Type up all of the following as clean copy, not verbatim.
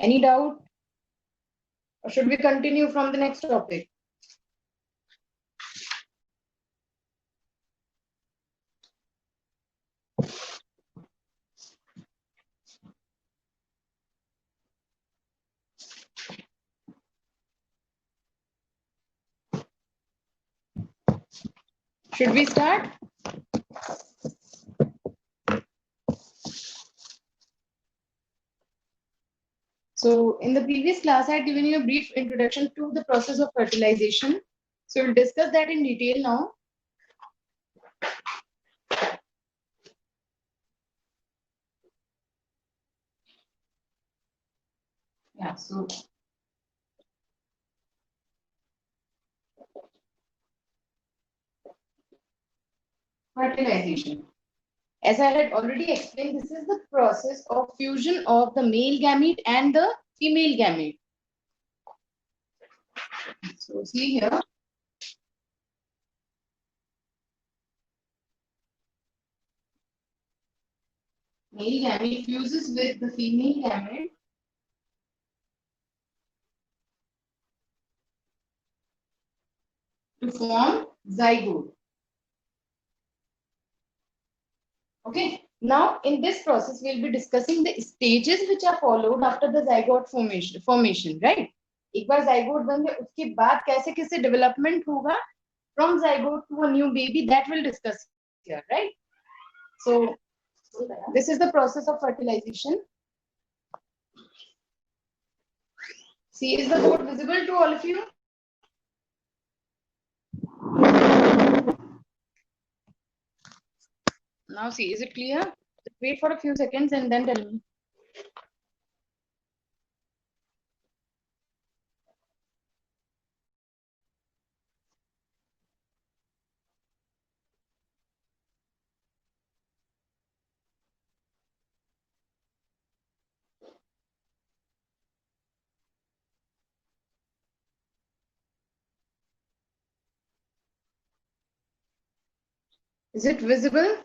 Any doubt? Or should we continue from the next topic? Should we start? So in the previous class, I had given you a brief introduction to the process of fertilization. So we'll discuss that in detail now. Yeah, so fertilization. As I had already explained, this is the process of fusion of the male gamete and the female gamete. So see here. Male gamete fuses with the female gamete to form zygote. Okay. Now, in this process, we'll be discussing the stages which are followed after the zygote formation, right? एक बार zygote बन गया, उसके बाद कैसे कैसे development होगा from zygote to a new baby, that we'll discuss here, right? So, this is the process of fertilization. See, is the board visible to all of you? Now, see, is it clear? Just wait for a few seconds and then tell me. Is it visible?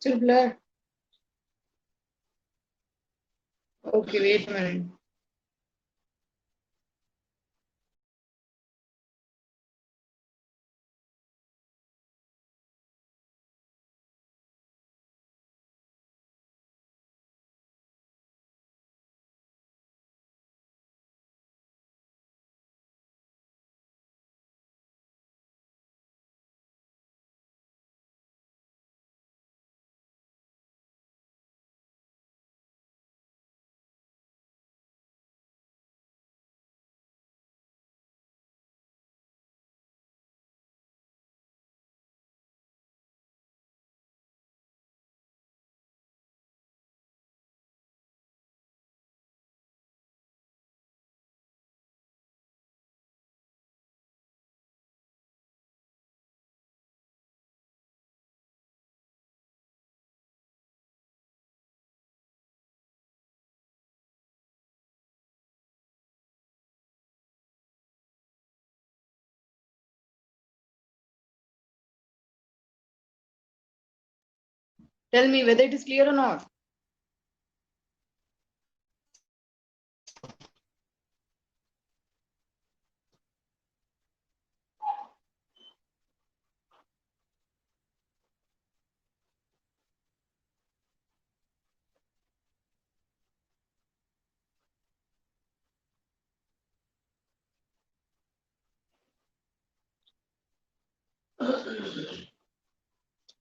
Still blur. Okay, wait a minute. Tell me whether it is clear or not.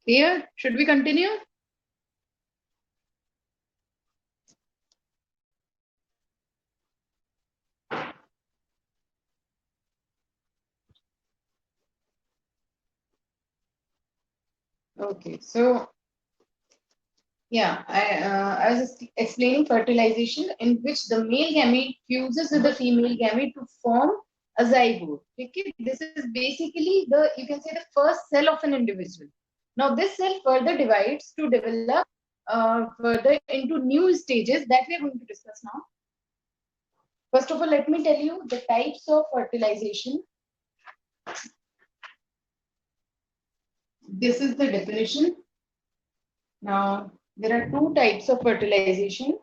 Clear? Should we continue? Okay, so yeah, I was explaining fertilization in which the male gamete fuses with the female gamete to form a zygote. Okay, this is basically the, you can say, the first cell of an individual. Now this cell further divides to develop further into new stages that we are going to discuss now. First of all, let me tell you the types of fertilization. this is the definition. Now, there are two types of fertilization.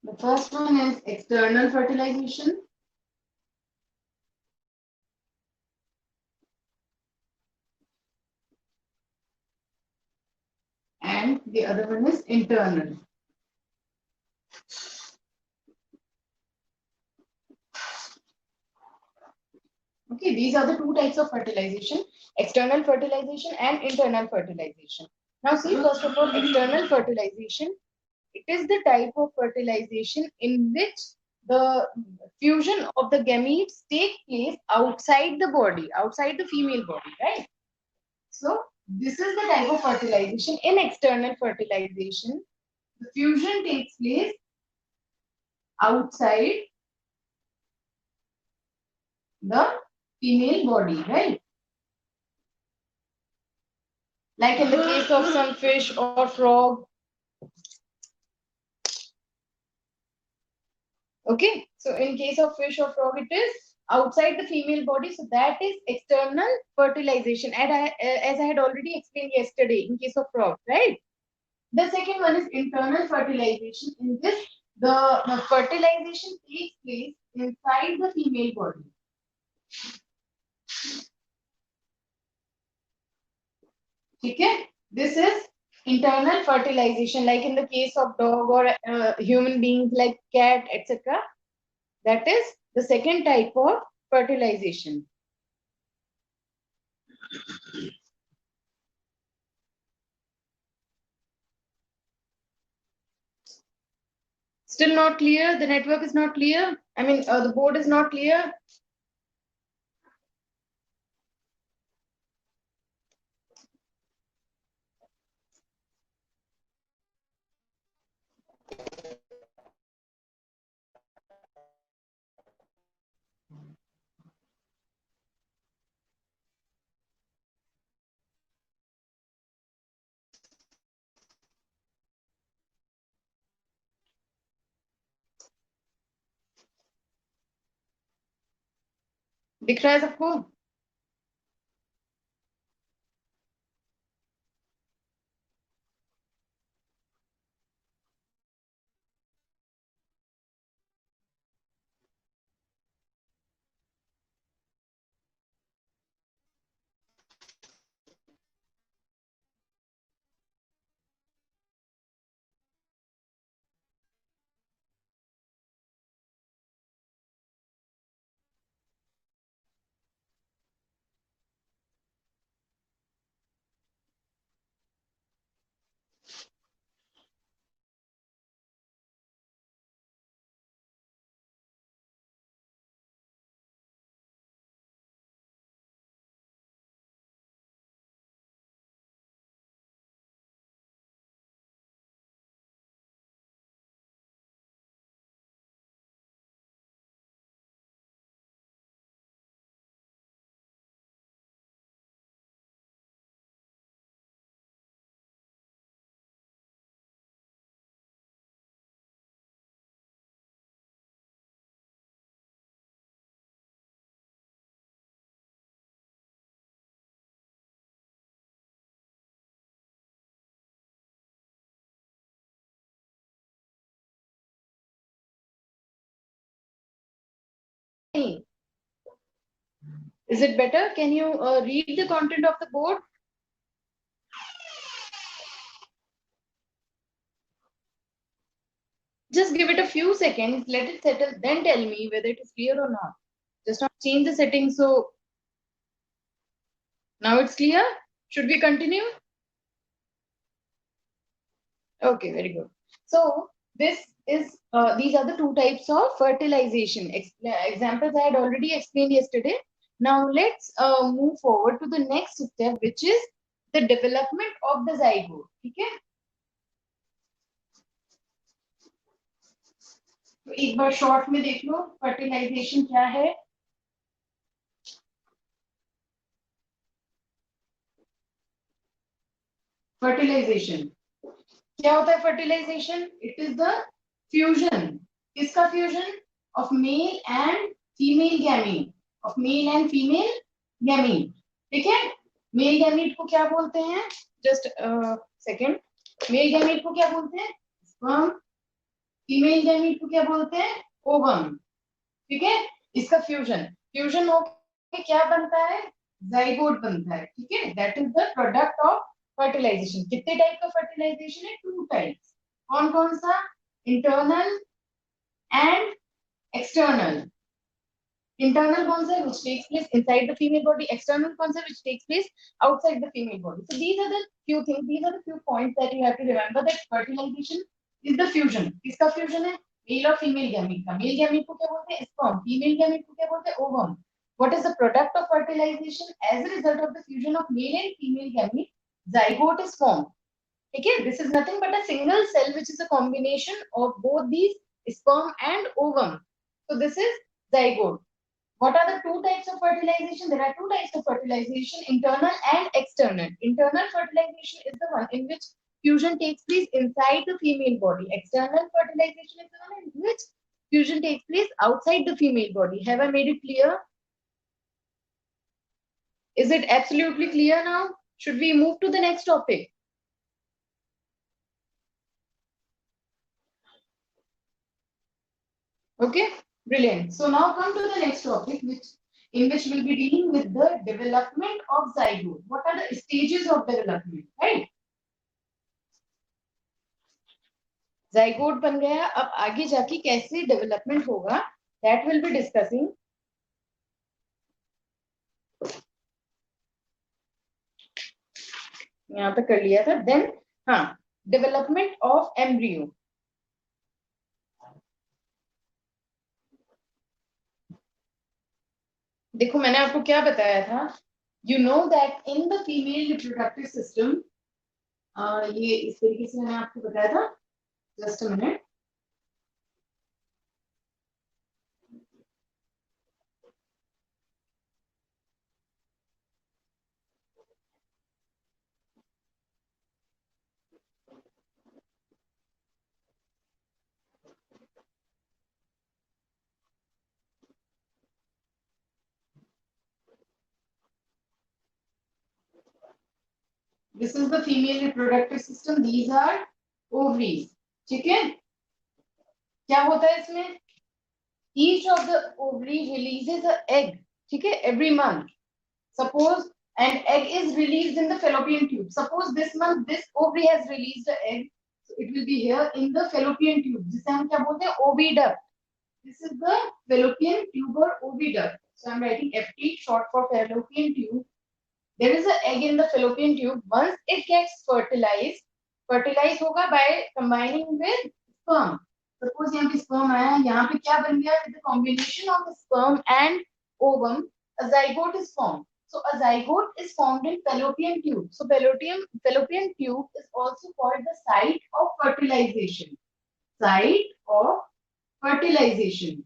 The first one is external fertilization. And the other one is internal. Okay, these are the two types of fertilization, external fertilization and internal fertilization. Now see, first of all, external fertilization, it is the type of fertilization in which the fusion of the gametes take place outside the body, outside the female body, right? So this is the type of fertilization. In external fertilization, the fusion takes place outside the female body, right? Like in the case of some fish or frog. Okay, so in case of fish or frog, it is outside the female body. So that is external fertilization. And as I had already explained yesterday, in case of frog, right? The second one is internal fertilization. In this, the fertilization takes place inside the female body. Okay, this is internal fertilization, like in the case of dog or human beings like cat, etc. That is the second type of fertilization. Still not clear? The network is not clear? I mean, the board is not clear? दिख रहा है सबको? Is it better? Can you read the content of the board? Just give it a few seconds, let it settle, then tell me whether it is clear or not. Just not change the settings. So now it's clear. Should we continue? Okay, very good. So this is these are the two types of fertilization. Examples I had already explained yesterday. Now let's move forward to the next step, which is the development of the zygote. Okay. तो एक बार short में देख लो fertilisation क्या है. Fertilization. क्या होता है fertilization? It is the fusion. किसका fusion? Of male and female gamete. Of male and female gamete. ठीक है. मेल गैमीट को क्या बोलते हैं? Just second. मेल गैमीट को क्या बोलते हैं? स्पर्म. फीमेल गैमीट को क्या बोलते हैं? ओवम. ठीक है. इसका फ्यूजन फ्यूजन होकर क्या बनता है? जाइगोट बनता है. ठीक है. That is the product of fertilisation. कितने टाइप का फर्टिलाइजेशन है? Two types. कौन कौन सा? Internal and external. Internal कौन सा है? Which takes place inside the female body. External कौन सा है? Which takes place outside the female body. So these are the few things. These are the few points that you have to remember, that fertilization is the fusion. किसका fusion है? Male और female gamete का. Male gamete को क्या बोलते हैं? Sperm. Female gamete को क्या बोलते हैं? Ovum. What is the product of fertilization? As a result of the fusion of male and female gamete, zygote is formed. ठीक है. This is nothing but a single cell which is a combination of both these sperm and ovum. So this is zygote. What are the two types of fertilization? There are two types of fertilization, internal and external. Internal fertilization is the one in which fusion takes place inside the female body. External fertilization is the one in which fusion takes place outside the female body. Have I made it clear? Is it absolutely clear now? Should we move to the next topic? Okay. Brilliant. So now come to the next topic, in which we'll be dealing with the development of zygote. What are the stages of development, right? Zygote बन गया. अब आगे जाके कैसे development होगा, that will be discussing. यहाँ पे कर लिया था. Then हाँ, development of embryo. देखो मैंने आपको क्या बताया था. You know that in the female reproductive system, ये इस तरीके से मैंने आपको बताया था. Just a minute. This is the female reproductive system. These are ovaries. ठीक है. क्या होता है इसमें? Each of the ovary releases an egg. ठीक है. Every month. Suppose an egg is released in the fallopian tube. Suppose this month this ovary has released an egg. So it will be here in the fallopian tube. जिसे हम क्या बोलते हैं? Oviduct. This is the fallopian tube or oviduct. So I'm writing FT, short for fallopian tube. There is an egg in the fallopian tube. Once it gets fertilized होगा by combining with sperm. Suppose यहाँ पे sperm आया, यहाँ पे क्या बन गया? With the combination of the sperm and ovum, a zygote is formed. So a zygote is formed in fallopian tube. So fallopian tube is also called the site of fertilization. Site of fertilization.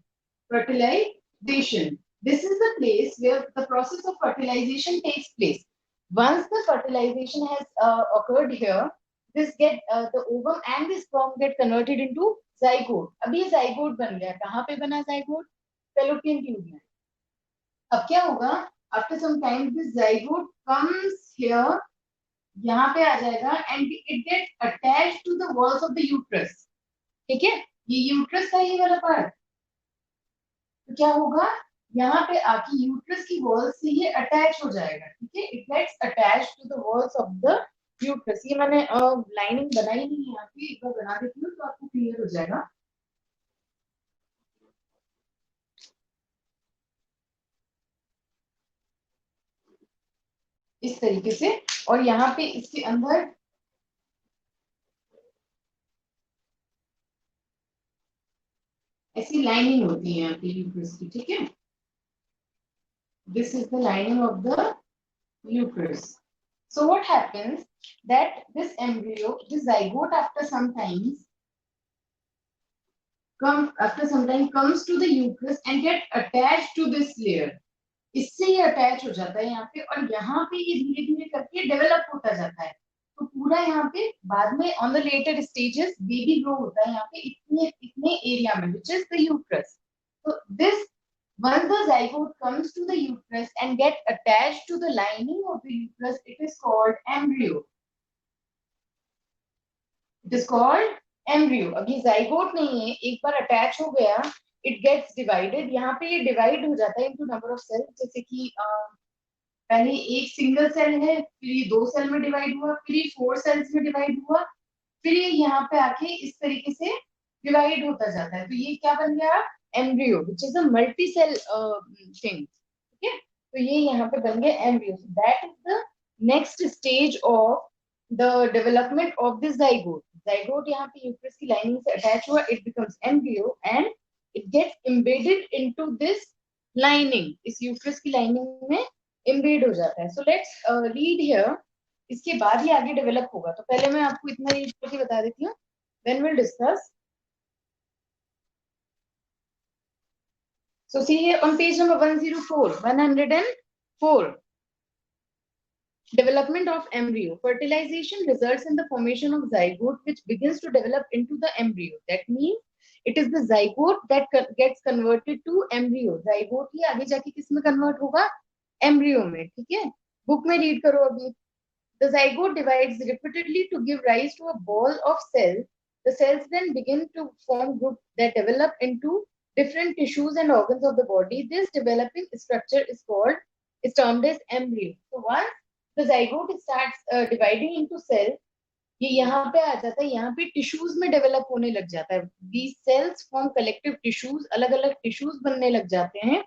Fertilization. This is the place where the process of fertilization takes place. Once the fertilization has occurred here, the ovum and the sperm get converted into zygote. अब ये zygote बन गया. कहाँ पे बना zygote? Fallopian tube में. अब क्या होगा? After some time, this zygote comes here. यहाँ पे आ जाएगा and it gets attached to the walls of the uterus. ठीक है. ये यूट्रस का ये वाला पार्ट. तो क्या होगा? यहाँ पे आके यूट्रस की वॉल से ये अटैच हो जाएगा. ठीक है. It gets attach to the walls of the uterus. ये मैंने लाइनिंग बनाई नहीं है यहाँ पे. एक बार बना देती हूँ तो आपको क्लियर हो जाएगा. इस तरीके से. और यहाँ पे इसके अंदर ऐसी लाइनिंग होती है यहाँ पे यूट्रस की. ठीक है. This is the lining of the uterus. So what happens that this embryo, this zygote, after some time comes to the uterus and get attached to this layer. इससे ये अटैच हो जाता है यहाँ पे. और यहाँ पे ये धीरे धीरे करके डेवलप होता जाता है. तो पूरा यहाँ पे बाद में on the later stages baby grow होता है यहाँ पे इतने इतने एरिया में, which is the uterus. So this, once the zygote comes to the uterus and get attached to the lining of the uterus, it is called embryo. It is called embryo. अब ये zygote नहीं है, एक बार attach हो गया, it gets divided. यहाँ पे ये divide हो जाता है into number of cells, जैसे कि पहले एक सिंगल सेल है, फिर ये 2 सेल में डिवाइड हुआ, फिर ये 4 सेल्स में डिवाइड हुआ, फिर ये यहाँ पे आके इस तरीके से डिवाइड होता जाता है. तो ये क्या बन गया? Embryo, which is a multi cell thing. ठीक है, तो ये यहाँ पे बन गया embryo. That is the next stage of the development of this zygote. Zygote यहाँ पे यूट्रस की लाइनिंग से अटैच हुआ, it becomes embryo and it gets embedded into this lining. इस यूट्रस की लाइनिंग में एम्बेड हो जाता है. So let's read here. इसके बाद ही आगे डेवलप होगा. तो पहले मैं आपको इतना रीड करके बता देती हूँ, then will discuss. So see here on page number 104. Development of embryo. Fertilization results in the formation of zygote which begins to develop into the embryo. That means it is the zygote that gets converted to embryo. Zygote ही आगे जाके किस में convert होगा? Embryo में. ठीक है, book में read करो अभी. The zygote divides repeatedly to give rise to a ball of cells. The cells then begin to form groups that develop into different tissues and organs of the body. This developing structure is termed as embryo. So once the zygote starts dividing into cells, ये यहाँ पे आ जाता है, यहाँ पे tissues में develop होने लग जाता है. These cells form collective tissues, अलग अलग टिश्यूज बनने लग जाते हैं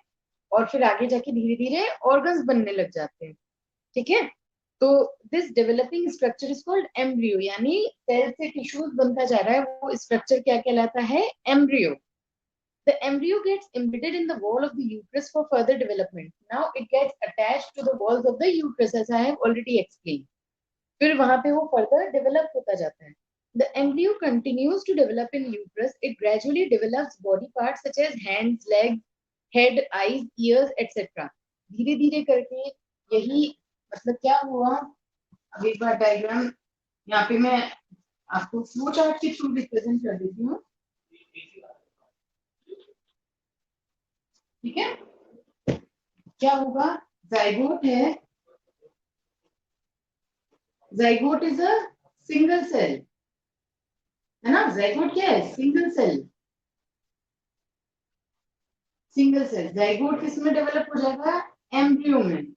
और फिर आगे जाके धीरे धीरे ऑर्गन्स बनने लग जाते हैं. ठीक है, तो this developing structure is called embryo. यानी सेल से टिश्यूज बनता जा रहा है, वो स्ट्रक्चर क्या कहलाता है? Embryo. The embryo gets embedded in the wall of the uterus for further development. Now it gets attached to the walls of the uterus, as I have already explained. फिर वहां पे वो further develop होता जाता है. The embryo continues to develop in uterus. It gradually develops body parts such as hands, legs, head, eyes, ears, etc. धीरे धीरे करके यही मतलब क्या हुआ. अब एक बार डायग्राम यहाँ पे मैं आपको फ्लो चार्ट के थ्रू रिप्रेजेंट कर देती हूँ. ठीक है, क्या होगा? जाइगोट है, zygote is a single cell, है ना. जाइगोट क्या है? Single cell. Single cell. Zygote किस में डेवलप हो जाएगा? एम्ब्रियो में.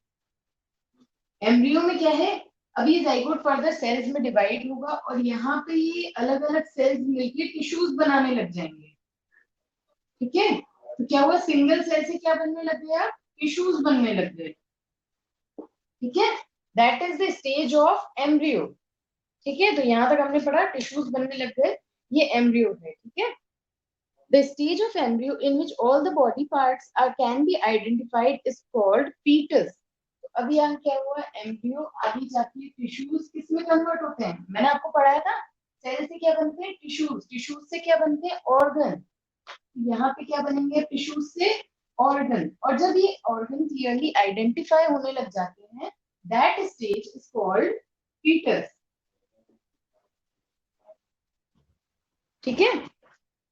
एम्ब्रियो में क्या है? अब ये जाइगोट फर्दर सेल्स में डिवाइड होगा और यहाँ पे ये अलग अलग सेल्स मिलके टिश्यूज बनाने लग जाएंगे. ठीक है, तो क्या हुआ? सिंगल सेल से क्या बनने लग गया? टिश्यूज बनने लग गए. ठीक है, that is the stage of embryo. ठीक है, तो यहां तक हमने पढ़ा टिश्यूज बनने लग गए, ये एम्ब्रियो है. ठीक है, the stage of embryo in which all the body parts are can be identified is called foetus. तो अभी यहाँ क्या हुआ? एम्ब्रियो आगे जाके टिश्यूज किस में कन्वर्ट होते हैं? मैंने आपको पढ़ाया था, सेल से क्या बनते हैं? टिश्यूज. टिश्यूज से क्या बनते हैं? ऑर्गन. यहाँ पे क्या बनेंगे? टिश्यूज से ऑर्गन. और जब ये ऑर्गन क्लियरली आइडेंटिफाई होने लग जाते हैं, that stage is called foetus. ठीक है,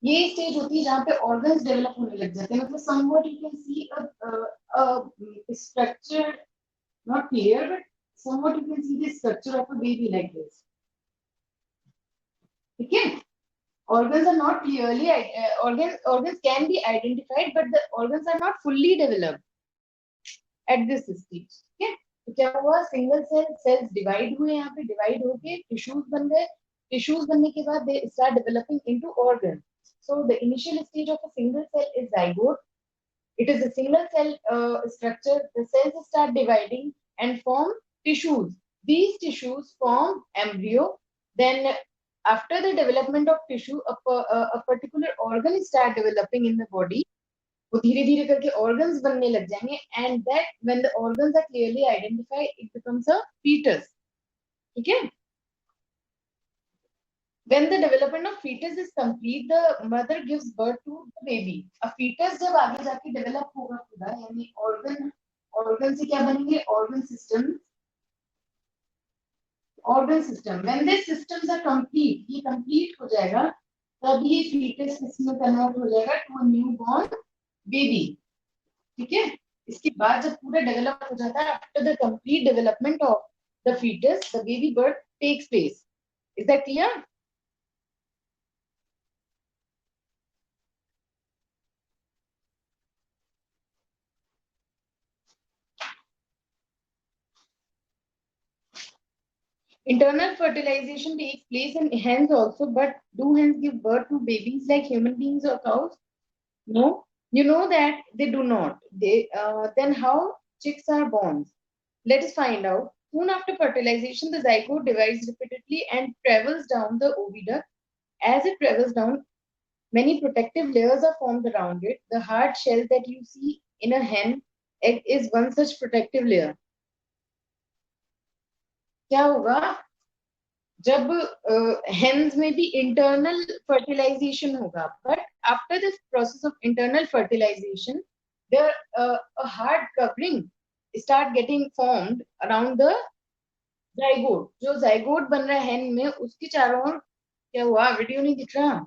ये स्टेज होती है जहाँ पे ऑर्गन्स डेवलप होने लग जाते हैं. मतलब somewhat you can see a structure, not clear but somewhat you can see the structure of a baby like this. ठीक है, organs are not clearly organs can be identified but the organs are not fully developed at this stage. ठीक है, तो क्या हुआ? Single cell sales divide हुए, यहाँ पे डिवाइड होके टिश्यूज बन गए. टिश्यूज बनने के बाद they start developing into organ. So the initial stage of a single cell is zygote. It is a single cell structure. The cells start dividing and form tissues. These tissues form embryo. Then after the development of tissue, a particular organ start developing in the body. वो धीरे धीरे करके organs बनने लग जाएंगे. And that when the organs are clearly identified, it becomes a fetus. ठीक है, when the development of fetus is complete, the mother gives birth to the baby. A fetus जब आगे जाके develop होगा पूरा, यानी organ से क्या बनेंगे? organ system. organ system. When these systems are complete, ये complete हो जाएगा, तब ये fetus किसमें convert हो जाएगा to a newborn baby. ठीक है? इसके बाद जब पूरा डेवलप हो जाता है, after the complete development of the fetus, the baby birth takes place. Is that clear? Internal fertilization takes place in hens also, but do hens give birth to babies like human beings or cows? No. You know that they do not. Then how chicks are born? Let us find out. Soon after fertilization, the zygote divides repeatedly and travels down the oviduct. As it travels down, many protective layers are formed around it. The hard shell that you see in a hen egg is one such protective layer. क्या होगा जब hens में भी internal fertilisation होगा, but after this process of internal fertilisation there a hard covering start getting formed around the zygote. जो zygote बन रहा है हेन में, उसके चारों ओर क्या हुआ, वीडियो नहीं दिख रहा,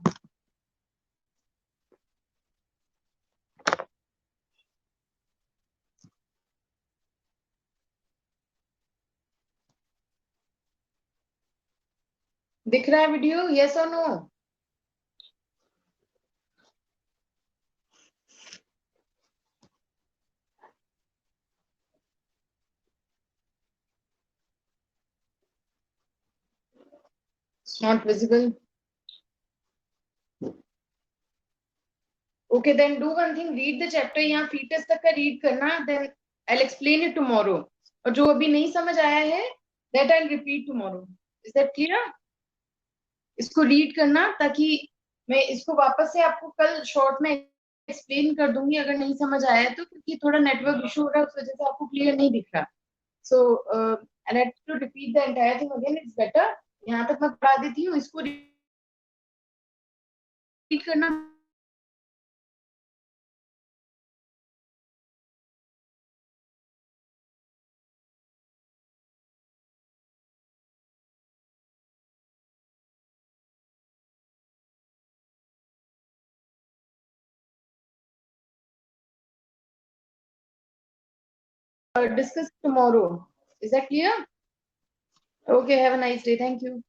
दिख रहा है वीडियो, यस और no? It's not visible. Okay, then do one thing, read the chapter. यहाँ fetus तक का read करना, then I'll explain it tomorrow. और जो अभी नहीं समझ आया है, that I'll repeat tomorrow. Is that clear? इसको read करना, ताकि मैं इसको वापस से आपको कल short में explain कर दूंगी अगर नहीं समझ आया तो, क्योंकि थोड़ा network issue हो रहा है, उस वजह से आपको clear नहीं दिख रहा. So I had to repeat the entire thing again. It's better. यहाँ तक मैं पढ़ा देती हूँ, इसको read करना. Discuss tomorrow. Is that clear? Okay, have a nice day. Thank you.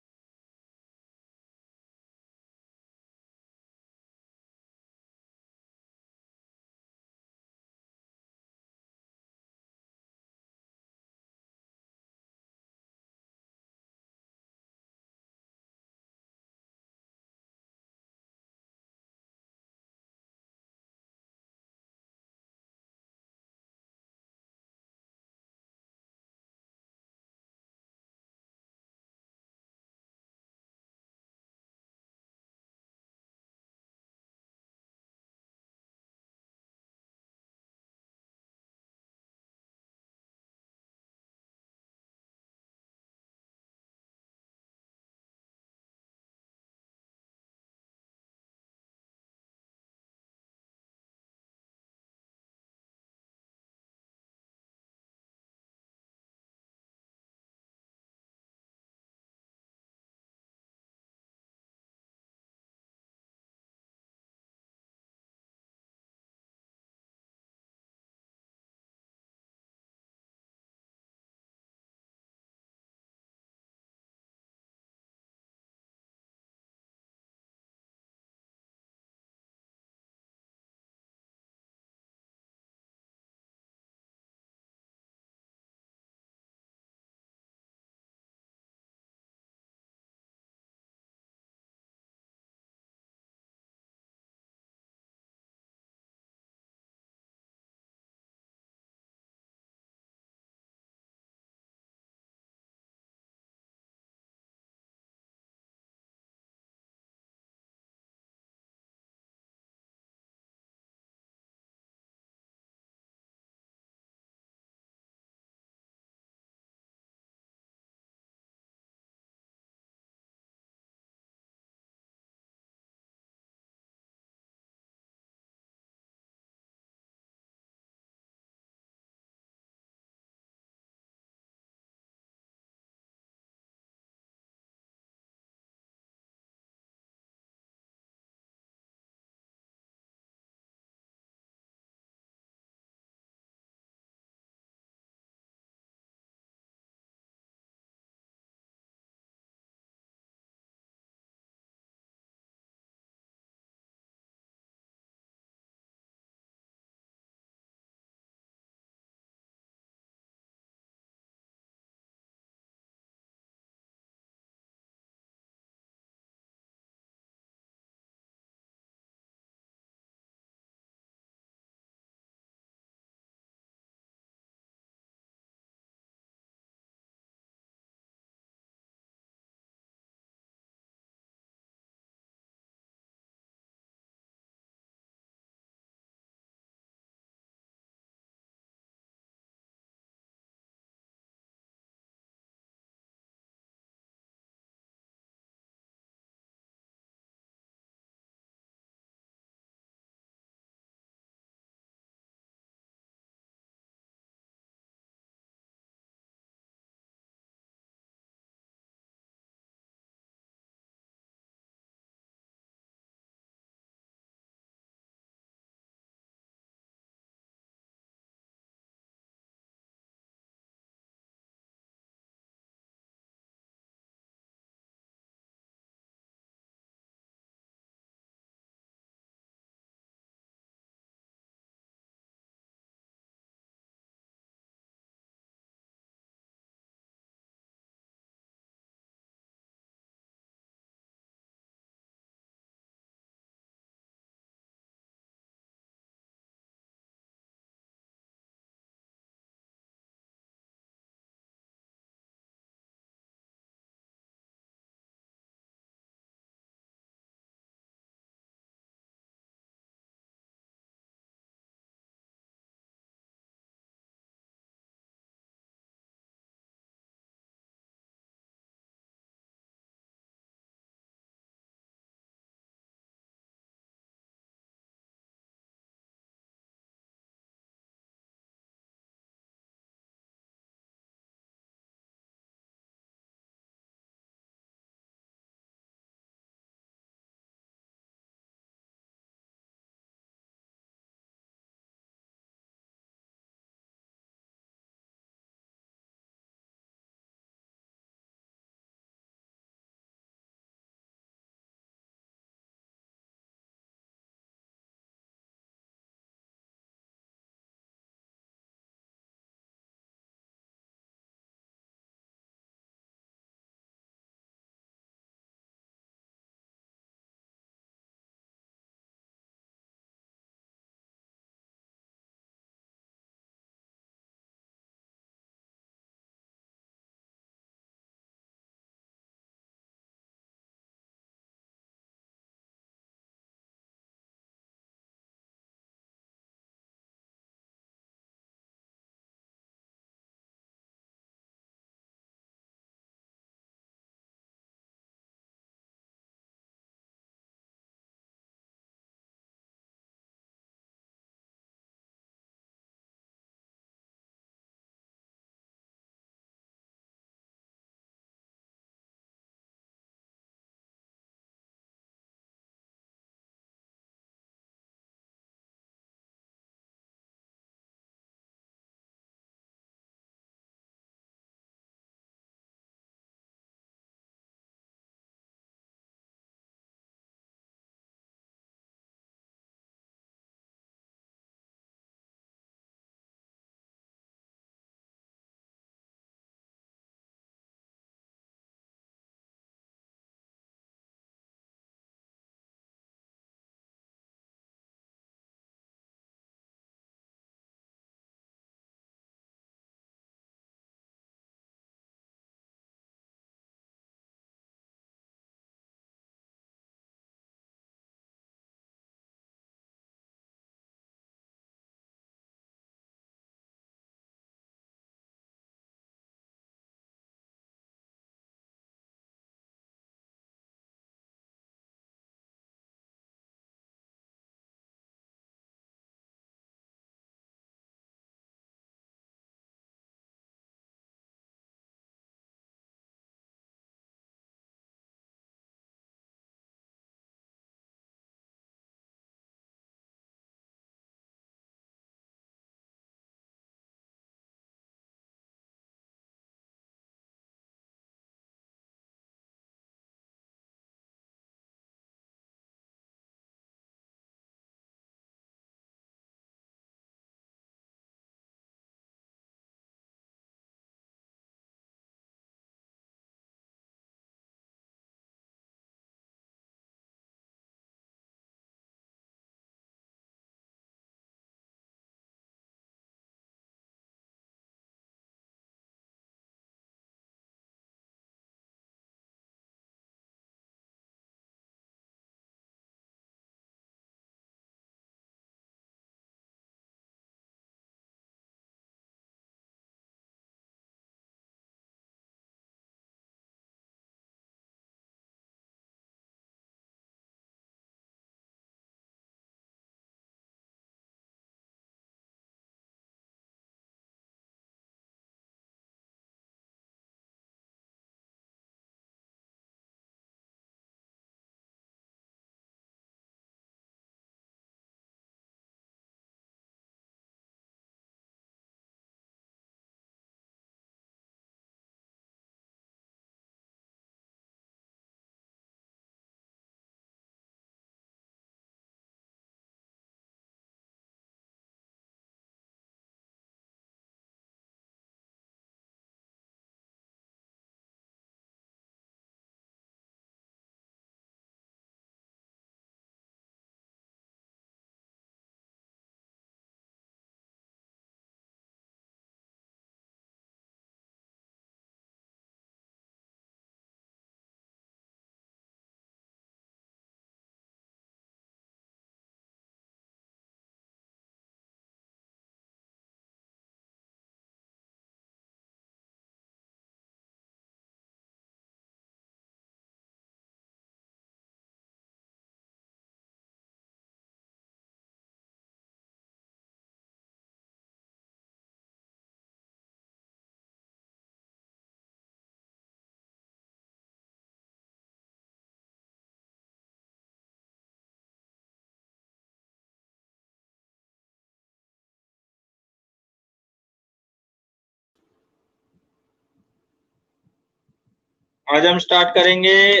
आज हम स्टार्ट करेंगे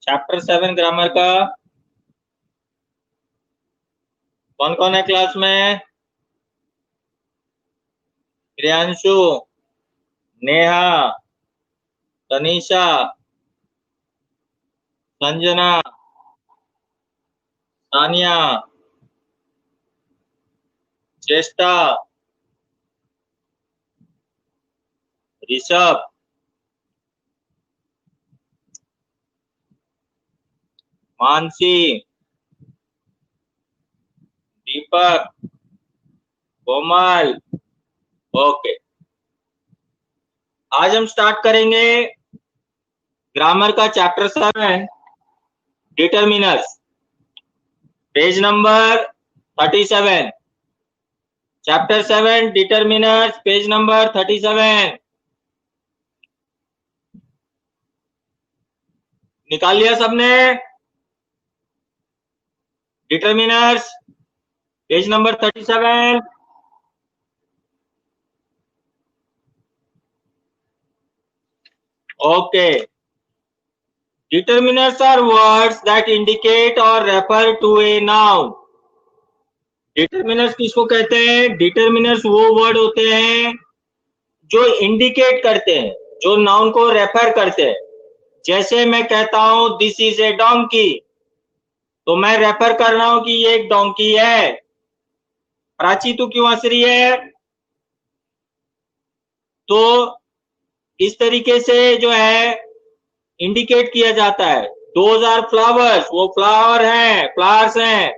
चैप्टर 7 ग्रामर का। कौन कौन है क्लास में? प्रियांशु, नेहा, तनीषा, संजना, तानिया, चेष्टा, ऋषभ, मानसी, दीपक, कोमल। ओके, आज हम स्टार्ट करेंगे ग्रामर का chapter 7 determiners, page number 37। Chapter 7 determiners, page number 37। निकाल लिया सबने? Determiners, page number 37। Okay. Determinants are words that indicate or refer to a noun. Determiners किसको कहते हैं? डिटरमिनर्स वो वर्ड होते हैं जो इंडिकेट करते हैं, जो नाउन को रेफर करते हैं। जैसे मैं कहता हूं दिस इज ए डोंकी, तो मैं रेफर कर रहा हूं कि ये एक डोंकी है। प्राची तू क्यों हंस रही है? तो इस तरीके से जो है इंडिकेट किया जाता है। दोज आर फ्लावर्स, वो फ्लावर हैं, फ्लावर्स हैं।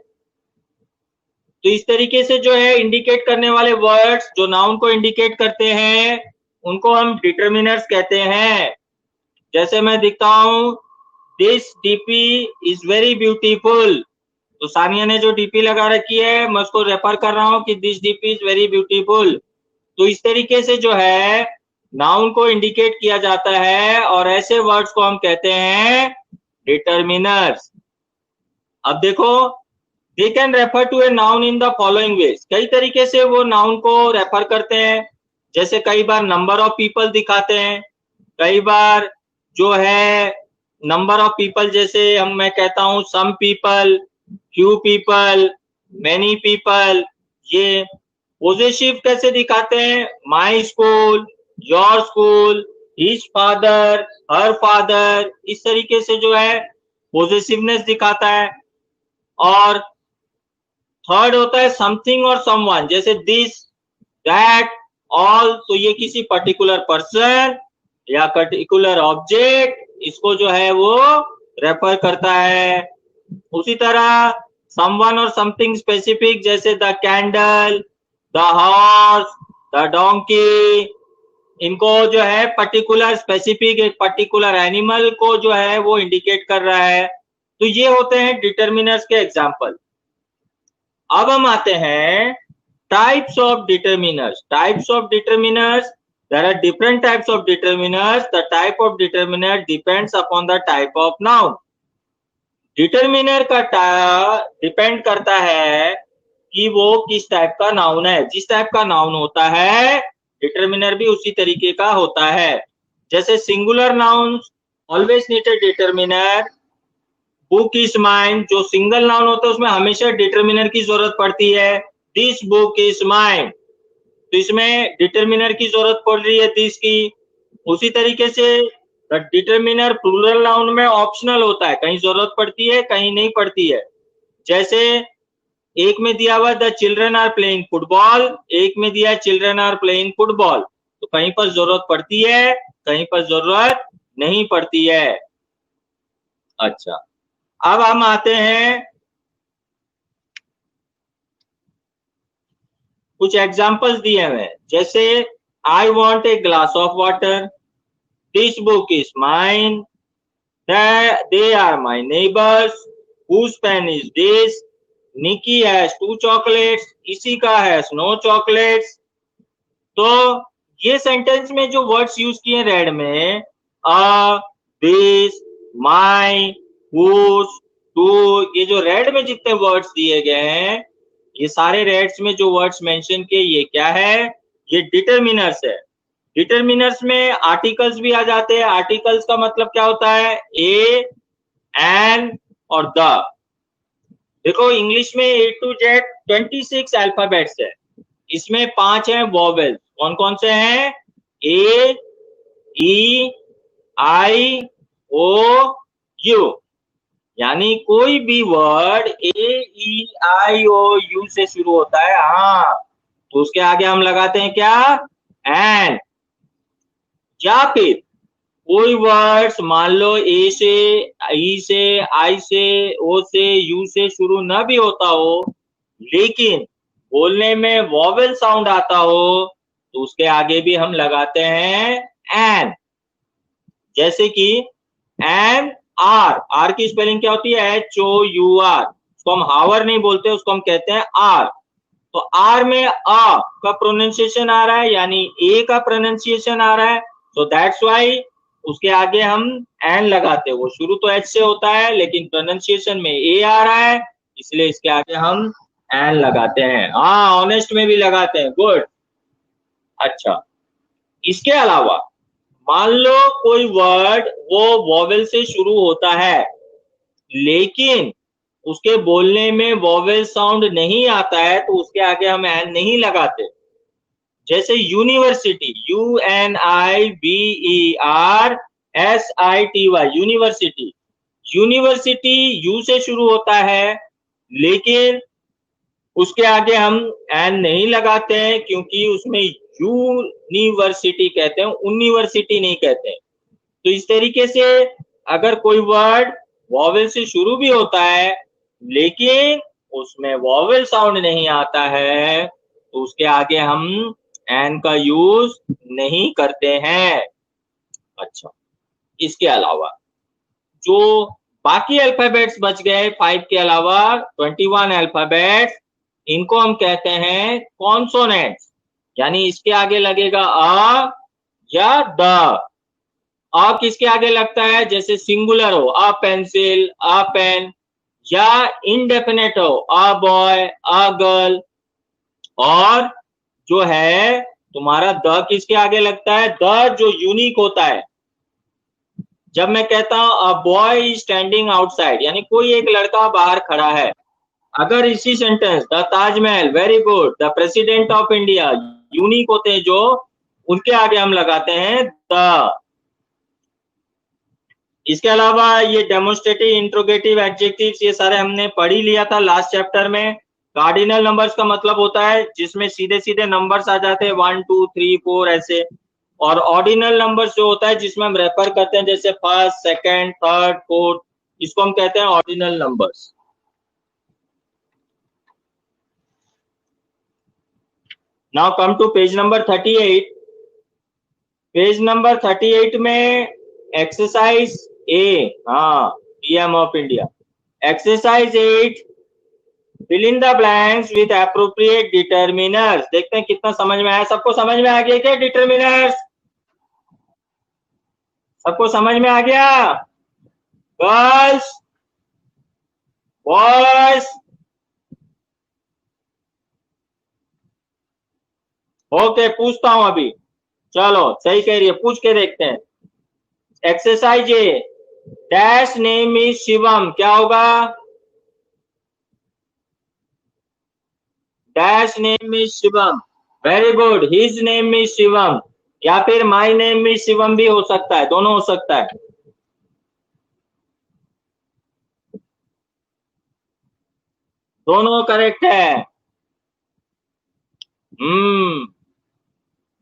तो इस तरीके से जो है इंडिकेट करने वाले वर्ड्स जो नाउन को इंडिकेट करते हैं उनको हम डिटरमिनर्स कहते हैं। जैसे मैं दिखता हूं this DP is very beautiful, तो सानिया ने जो डीपी लगा रखी है मैं उसको रेफर कर रहा हूं कि this DP is very beautiful. तो इस तरीके से जो है नाउन को इंडिकेट किया जाता है और ऐसे वर्ड्स को हम कहते हैं डिटरमिनर्स। अब देखो, they can refer to a noun in the following ways. कई तरीके से वो नाउन को रेफर करते हैं। जैसे कई बार नंबर ऑफ पीपल दिखाते हैं, कई बार जो है नंबर ऑफ पीपल, जैसे मैं कहता हूं some people, few people, many people. ये पोजेसिव कैसे दिखाते हैं? My school, your school, his father, her father. इस तरीके से जो है पोजेसिवनेस दिखाता है। और थर्ड होता है समथिंग और समवन, जैसे दिस, दैट, ऑल। तो ये किसी पर्टिकुलर पर्सन या पर्टिकुलर ऑब्जेक्ट, इसको जो है वो रेफर करता है। उसी तरह समवन और समथिंग स्पेसिफिक, जैसे the candle, the horse, the donkey. इनको जो है पर्टिकुलर स्पेसिफिक एक पर्टिकुलर एनिमल को जो है वो इंडिकेट कर रहा है। तो ये होते हैं डिटरमिनर्स के एग्जाम्पल। अब हम आते हैं types of determiners. Types of determiners, there are different types of determiners. The type of determiner depends upon the type of noun. Determiner का डिपेंड करता है कि वो किस टाइप का नाउन है। जिस टाइप का नाउन होता है डिटरमिनर भी उसी तरीके का होता है। जैसे singular nouns always need a determiner. Book is mine, जो सिंगल नाउन होता है उसमें हमेशा डिटरमिनर की जरूरत पड़ती है। दिस बुक इज माइन, तो इसमें डिटरमिनर की जरूरत पड़ रही है दिस की। उसी तरीके से डिटरमिनर प्लूरल नाउन में ऑप्शनल होता है, कहीं जरूरत पड़ती है कहीं नहीं पड़ती है। जैसे एक में दिया हुआ the children are playing football, एक में दिया चिल्ड्रन आर प्लेइंग फुटबॉल, तो कहीं पर जरूरत पड़ती है कहीं पर जरूरत नहीं पड़ती है। अच्छा, अब हम आते हैं कुछ एग्जाम्पल्स दिए हुए। जैसे I want a glass of water, this book is mine, they are my neighbors, whose pen is this, Nikki has 2 chocolates, इसी का है स्नो चॉकलेट्स। तो ये सेंटेंस में जो वर्ड्स यूज किए रेड में, दिस, माई, whose, टू, ये जो रेड में जितने वर्ड्स दिए गए हैं, ये सारे रेड्स में जो वर्ड्स मेंशन किए ये क्या है? ये डिटरमिनर्स है। डिटर्मिनर्स में आर्टिकल्स भी आ जाते हैं। आर्टिकल्स का मतलब क्या होता है? ए, एन और द। देखो इंग्लिश में ए टू जेड 26 अल्फाबेट्स है, इसमें 5 हैं वॉवेल्स। कौन कौन से हैं? ए, ई, आई, ओ, यू। यानी कोई भी word a, E, I, O, you से शुरू होता है, हाँ, तो उसके आगे हम लगाते हैं क्या? एन। या फिर कोई वर्ड्स मान लो ए से, ई से, आई से, ओ से, यू से शुरू न भी होता हो, लेकिन बोलने में वॉवेल साउंड आता हो, तो उसके आगे भी हम लगाते हैं एन। जैसे कि एन आर। आर की स्पेलिंग क्या होती है? HOUR। उसको हम हावर नहीं बोलते, उसको हम कहते हैं आर। तो आर में अ का प्रोनाउंसिएशन आ रहा है, यानी ए का प्रोनाउंसिएशन आ रहा है, तो दैट्स व्हाई उसके आगे हम एन लगाते हैं। वो शुरू तो एच से होता है, लेकिन प्रोनाउंसिएशन में ए आ रहा है, इसलिए इसके आगे हम एन लगाते हैं। हाँ, ऑनेस्ट में भी लगाते हैं, गुड। अच्छा, इसके अलावा मान लो कोई वर्ड वो वॉवेल से शुरू होता है, लेकिन उसके बोलने में वॉवेल साउंड नहीं आता है, तो उसके आगे हम एन नहीं लगाते। जैसे university, UNIVERSITY, university. University you से शुरू होता है, लेकिन उसके आगे हम एन नहीं लगाते हैं, क्योंकि उसमें यूनिवर्सिटी कहते हैं, यूनिवर्सिटी नहीं कहते हैं। तो इस तरीके से अगर कोई वर्ड वॉवेल से शुरू भी होता है, लेकिन उसमें वॉवेल साउंड नहीं आता है, तो उसके आगे हम एन का यूज नहीं करते हैं। अच्छा, इसके अलावा जो बाकी अल्फाबेट्स बच गए 5 के अलावा 21 अल्फाबेट्स, इनको हम कहते हैं कॉन्सोनेंट्स। यानी इसके आगे लगेगा अ या द। अ किसके आगे लगता है? जैसे सिंगुलर हो, अ पेंसिल, अ पेन, या इनडेफिनेट हो, अ बॉय, अ गर्ल। और जो है तुम्हारा द किसके आगे लगता है? द जो यूनिक होता है। जब मैं कहता हूं a boy is standing outside, यानी कोई एक लड़का बाहर खड़ा है, अगर इसी sentence the Taj Mahal, very good, the president of India, unique होते हैं जो, उनके आगे हम लगाते हैं द। इसके अलावा ये डेमोन्स्ट्रेटिव, इंट्रोगेटिव, एडजेक्टिव्स, ये सारे हमने पढ़ ही लिया था लास्ट चैप्टर में। कार्डिनल नंबर्स का मतलब होता है जिसमें सीधे सीधे नंबर्स आ जाते हैं 1 2 3 4 ऐसे। और ऑर्डिनल नंबर्स जो होता है जिसमें हम रेफर करते हैं, जैसे फर्स्ट, सेकंड, थर्ड, फोर्थ, इसको हम कहते हैं ordinal numbers. Now come to page number 38। Page number 38 में एक्सरसाइज ए, हाँ, PM of India. Exercise 8, fill in the blanks with appropriate determiners. देखते हैं कितना समझ में आया। सबको समझ में आ गया क्या डिटर्मिनर्स? सबको समझ में आ गया? Girls, boys? ओके, पूछता हूं अभी। चलो, सही कह रही है, पूछ के देखते हैं। Exercise A, dash name is Shivam, क्या होगा? Dash name is Shivam, very good, his name is Shivam, या फिर माई नेम इज शिवम भी हो सकता है, दोनों हो सकता है। दोनों करेक्ट है।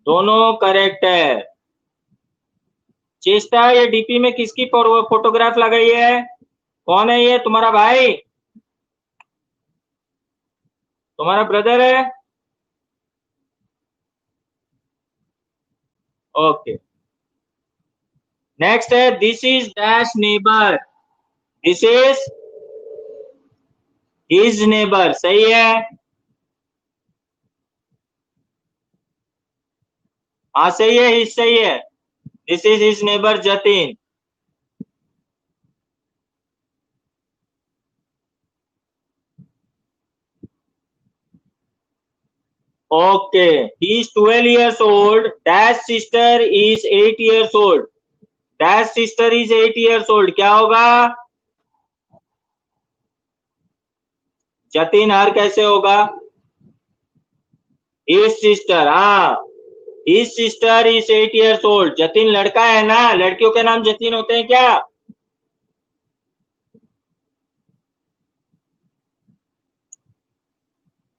दोनों करेक्ट है। चेष्टा, ये डीपी में किसकी फोटोग्राफ लगाई है? कौन है ये? तुम्हारा भाई? तुम्हारा ब्रदर है? ओके। नेक्स्ट है, this is dash neighbour, this is his neighbour, सही है? हाँ सही है, हिज सही है। This is his neighbour Jatin. Okay, he is 12 years old, dash sister is 8 years old, dash sister is 8 years old, क्या होगा? जतिन हर कैसे होगा? his sister, हाँ, his sister is 8 years old, Jatin लड़का है ना, लड़कियों के नाम जतिन होते हैं क्या?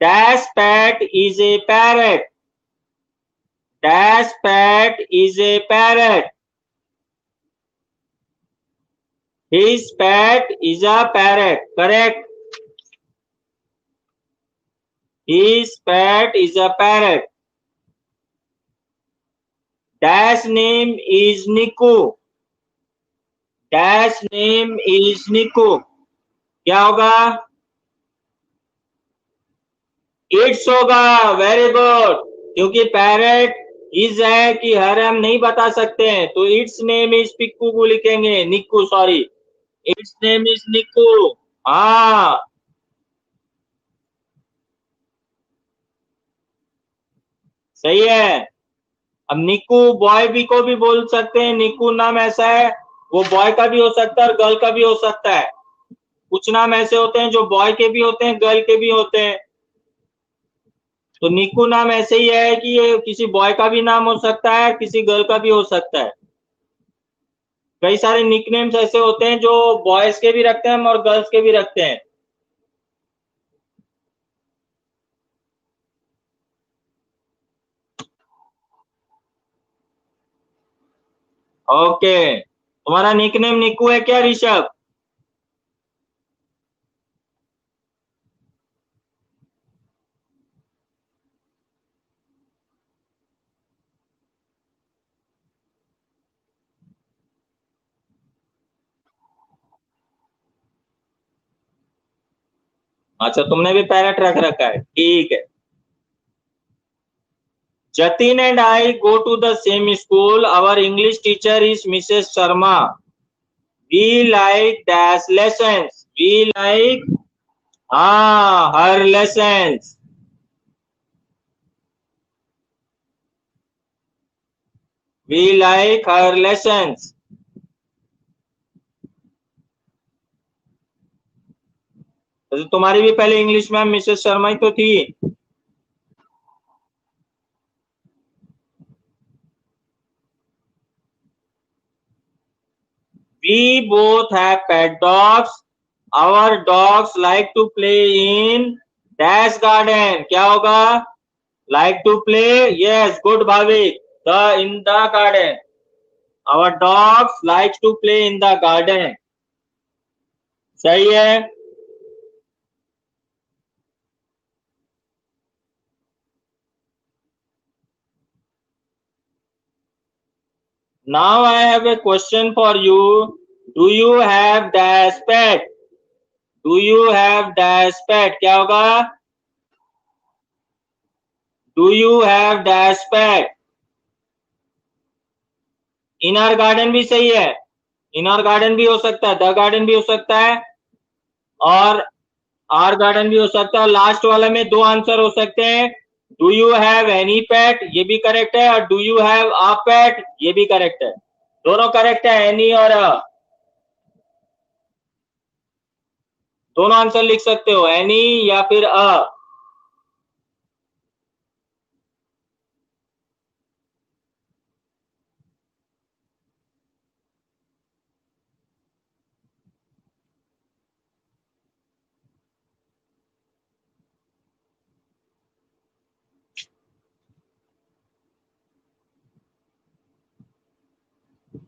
dash pet is a parrot, dash pet is a parrot, his pet is a parrot, correct? His pet is a parrot. Dash name is Niku. Dash name is Niku. क्या होगा? It's होगा. Very good. क्योंकि parrot is है कि हर हम नहीं बता सकते हैं, तो इट्स नेम इज पिक्कू को लिखेंगे, निक्कू, सॉरी, इट्स नेम इज निक्कू. हाँ, सही है. अब निक्कू बॉय भी को भी बोल सकते हैं, निक्कू नाम ऐसा है, वो बॉय का भी हो सकता है और गर्ल का भी हो सकता है. कुछ नाम ऐसे होते हैं जो बॉय के भी होते हैं, गर्ल के भी होते हैं. तो निक्कू नाम ऐसे ही है कि ये किसी बॉय का भी नाम हो सकता है, किसी गर्ल का भी हो सकता है. कई सारे निकनेम्स ऐसे होते हैं जो बॉयज के भी रखते हैं और गर्ल्स के भी रखते हैं. ओके, तुम्हारा निकनेम निक्कू है क्या ऋषभ? अच्छा, तुमने भी पैरेट रख रखा है, ठीक है. Jatin and I go to the same school. Our English teacher is Mrs. Sharma. We like dash lessons. We like her lessons. We like her lessons. तो तुम्हारी भी पहले इंग्लिश मैम मिसेस शर्मा ही तो थी. We both have pet dogs. Our dogs like to play in dash garden. क्या होगा? Like to play? Yes, good Bhavik. In the garden. Our dogs like to play in the garden. सही है. Now I have a question for you. Do you have dash pet? Do you have dash pet? क्या होगा? Do you have dash pet? Inner garden भी सही है, inner garden भी हो सकता है, द गार्डन भी हो सकता है और आर गार्डन भी हो सकता है. लास्ट वाला में दो आंसर हो सकते हैं. डू यू हैव एनी पेट, ये भी करेक्ट है, और डू यू हैव अ पेट, ये भी करेक्ट है. दोनों करेक्ट है, एनी और दोनों आंसर लिख सकते हो, एनी या फिर अ.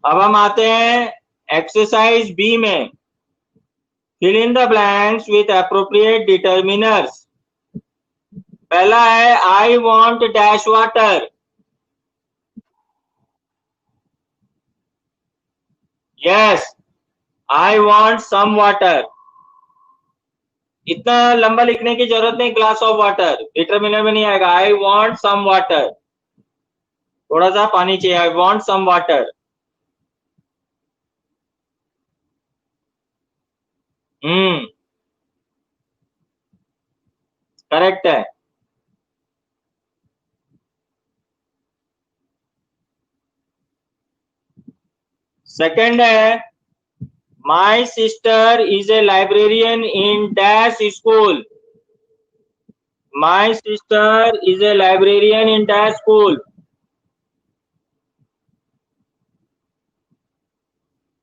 अब हम आते हैं एक्सरसाइज बी में. Fill in the blanks with appropriate determiners. पहला है I want dash water. Yes, I want some water. इतना लंबा लिखने की जरूरत नहीं, ग्लास ऑफ वाटर डिटर्मिनर में नहीं आएगा. आई वॉन्ट सम वाटर, थोड़ा सा पानी चाहिए. I want some water. Correct है. सेकंड है my sister is a librarian in dash school. My sister is a librarian in dash school.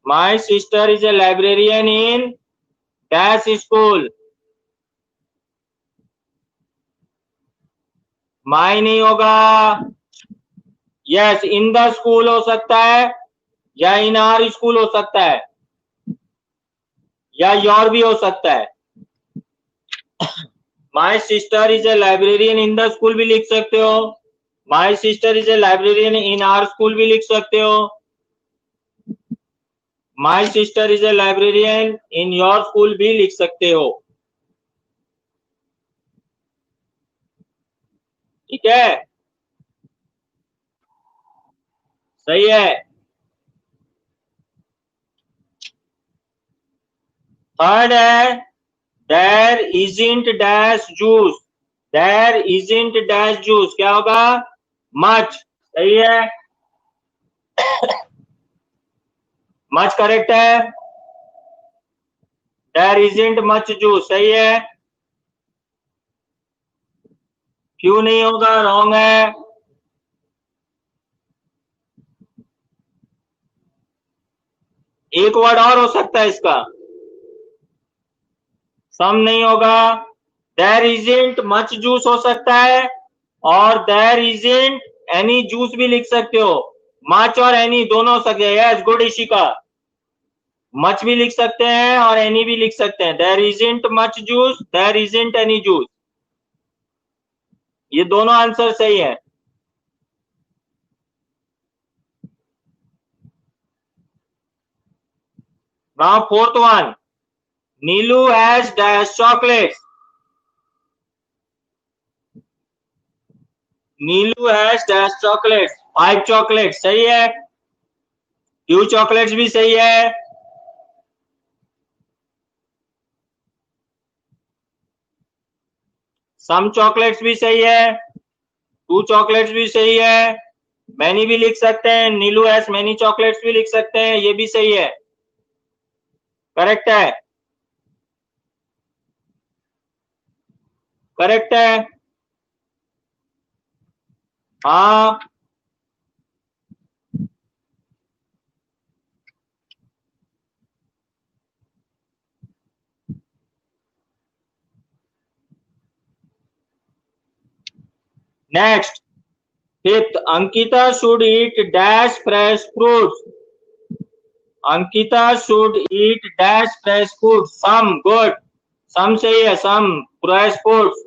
My sister is a librarian in dash school. My नहीं होगा. Yes, in the school हो सकता है या इन are school हो सकता है या योर भी हो सकता है. My sister is a librarian in the school भी लिख सकते हो. माई sister is a librarian in are school भी लिख सकते हो. माई sister is a librarian in your school भी लिख सकते हो. ठीक है, सही है. थर्ड है there isn't dash juice. There isn't dash juice क्या होगा? मच. सही है, मच करेक्ट है. देयर इजंट मच जूस सही है. क्यों नहीं होगा? रॉन्ग है. एक वर्ड और हो सकता है इसका. सम नहीं होगा. देयर इजंट मच जूस हो सकता है और देयर इजंट एनी जूस भी लिख सकते हो. मच और एनी दोनों हो सकते हैं. Yes, good Ishika. मच भी लिख सकते हैं और एनी भी लिख सकते हैं. There isn't much juice, there isn't any juice, ये दोनों आंसर सही है. Now fourth one, Neelu has dash chocolates. Neelu has dash chocolates, 5 chocolates सही है. फ्यू चॉकलेट्स भी सही है. सम चॉकलेट्स भी सही है. 2 चॉकलेट्स भी सही है. मैनी भी लिख सकते हैं. नीलू हैज मैनी चॉकलेट्स भी लिख सकते हैं, ये भी सही है. करेक्ट है, करेक्ट है. हाँ, next fifth, Ankita should eat dash fresh fruits. Ankita should eat dash fresh fruit. Some, good. Some सही है. Some fresh fruits.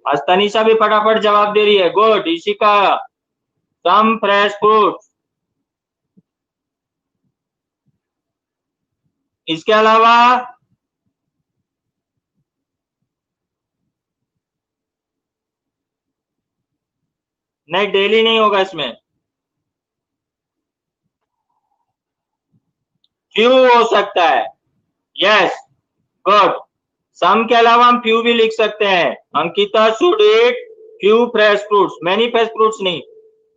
आज तनीषा भी फटाफट जवाब दे रही है. Good Ishika. Some fresh fruits. इसके अलावा नहीं, डेली नहीं होगा इसमें. फ्यू हो सकता है. Yes, good. सम के अलावा हम फ्यू भी लिख सकते हैं. Ankita should eat few fresh fruits, many fresh fruits नहीं.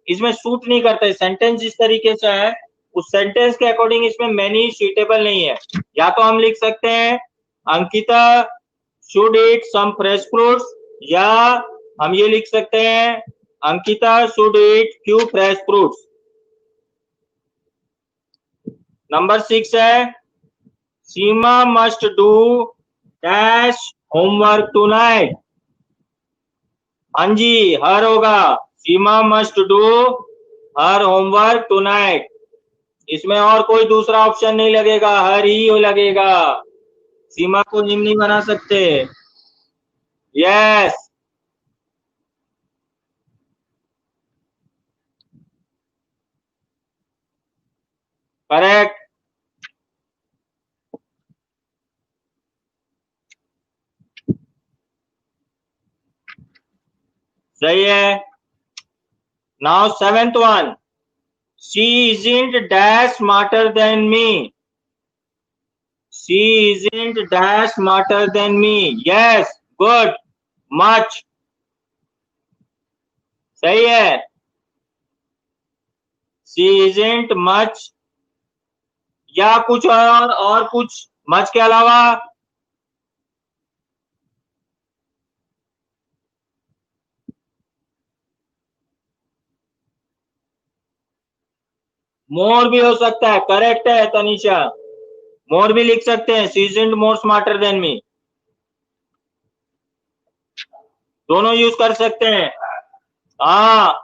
इसमें सूट नहीं करता है. सेंटेंस जिस तरीके से है उस सेंटेंस के अकॉर्डिंग इसमें मैनी सुटेबल नहीं है. या तो हम लिख सकते हैं Ankita should eat some fresh fruits, या हम ये लिख सकते हैं Ankita should eat few fresh fruits. Number 6 है Seema must do dash homework tonight. हाँ जी, हर होगा. Seema must do her homework tonight. इसमें और कोई दूसरा ऑप्शन नहीं लगेगा, हर ही लगेगा. सीमा को निम नहीं बना सकते. Yes, correct. सही है. Now 7th one, she isn't dash smarter than me. She isn't dash smarter than me. Yes, good. Much सही है. शी इजंट मच या कुछ और कुछ मच के अलावा? मोर भी हो सकता है, करेक्ट है तनिषा, मोर भी लिख सकते हैं, she isn't more smarter than me, दोनों यूज कर सकते हैं। हाँ,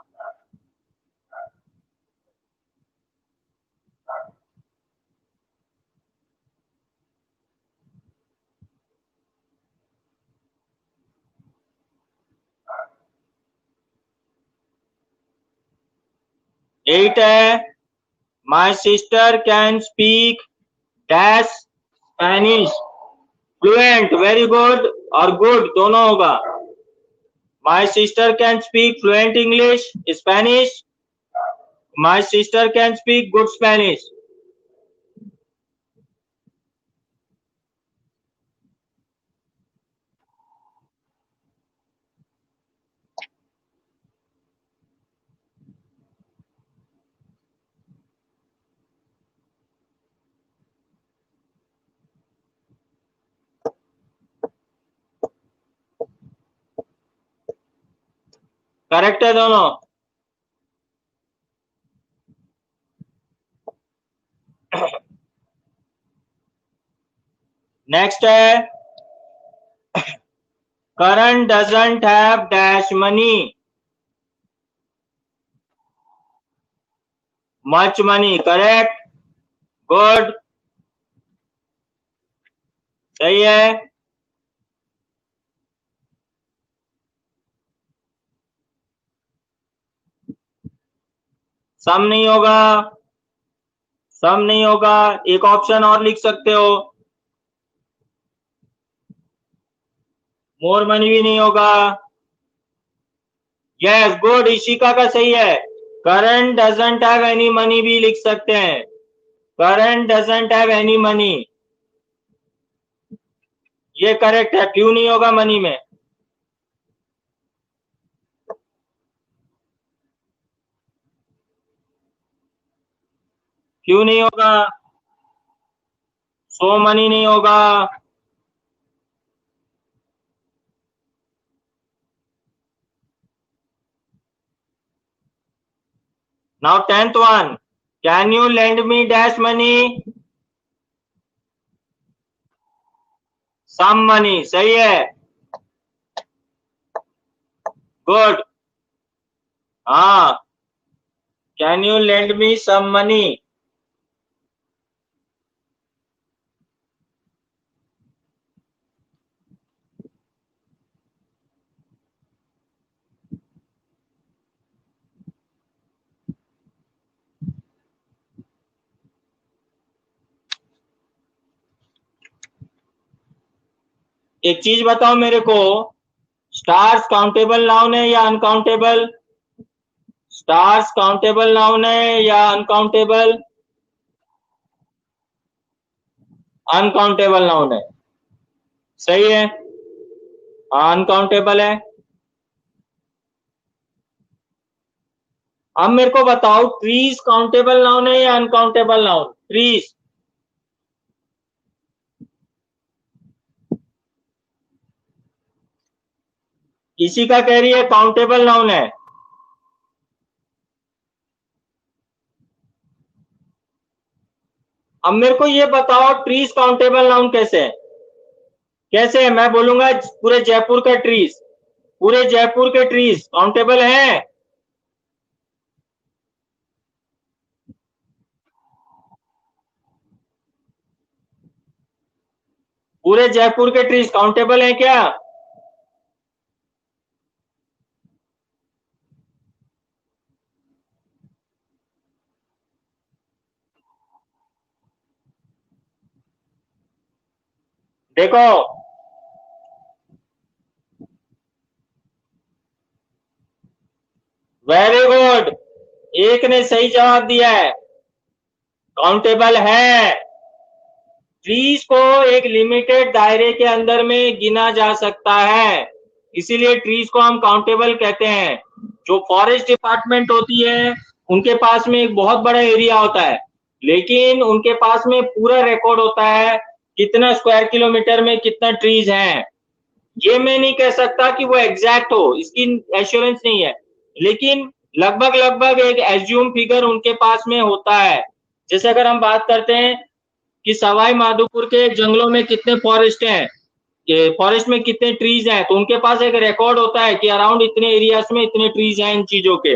एट है, my sister can speak dash Spanish fluent, very good और गुड दोनों होगा। My sister can speak fluent English Spanish, my sister can speak good Spanish. Correct है दोनों। नेक्स्ट है, Karan doesn't have dash money, much money, correct, good, सही है। सम नहीं होगा, सम नहीं होगा, एक ऑप्शन और लिख सकते हो, मोर मनी भी नहीं होगा। यस गुड, इशिका का सही है, current doesn't have any money भी लिख सकते हैं, current doesn't have any money, ये करेक्ट है, क्यों नहीं होगा मनी में? क्यों नहीं होगा? सो मनी नहीं होगा। Now 10th one, can you lend me dash money, some money, सही है, गुड, हाँ, can you lend me some money. एक चीज बताओ मेरे को, स्टार्स काउंटेबल नाउन है या अनकाउंटेबल? स्टार्स काउंटेबल नाउन है या अनकाउंटेबल? अनकाउंटेबल नाउन है, सही है, अनकाउंटेबल है। अब मेरे को बताओ, ट्रीज काउंटेबल नाउन है या अनकाउंटेबल नाउन? ट्रीज, इसी का कह रही है काउंटेबल नाउन है। अब मेरे को ये बताओ, ट्रीज काउंटेबल नाउन कैसे है? कैसे है? मैं बोलूंगा पूरे जयपुर का ट्रीज, पूरे जयपुर के ट्रीज काउंटेबल हैं? पूरे जयपुर के ट्रीज काउंटेबल हैं क्या? देखो, वेरी गुड, एक ने सही जवाब दिया है, काउंटेबल है। ट्रीज को एक लिमिटेड दायरे के अंदर में गिना जा सकता है, इसीलिए ट्रीज को हम काउंटेबल कहते हैं। जो फॉरेस्ट डिपार्टमेंट होती है, उनके पास में एक बहुत बड़ा एरिया होता है, लेकिन उनके पास में पूरा रिकॉर्ड होता है कितना स्क्वायर किलोमीटर में कितना ट्रीज हैं। ये मैं नहीं कह सकता कि वो एग्जैक्ट हो, इसकी एश्योरेंस नहीं है, लेकिन लगभग लगभग एक एज्यूम फिगर उनके पास में होता है। जैसे अगर हम बात करते हैं कि सवाई माधोपुर के जंगलों में कितने फॉरेस्ट हैं, फॉरेस्ट में कितने ट्रीज हैं, तो उनके पास एक रिकॉर्ड होता है कि अराउंड इतने एरियाज में इतने ट्रीज हैं इन चीजों के।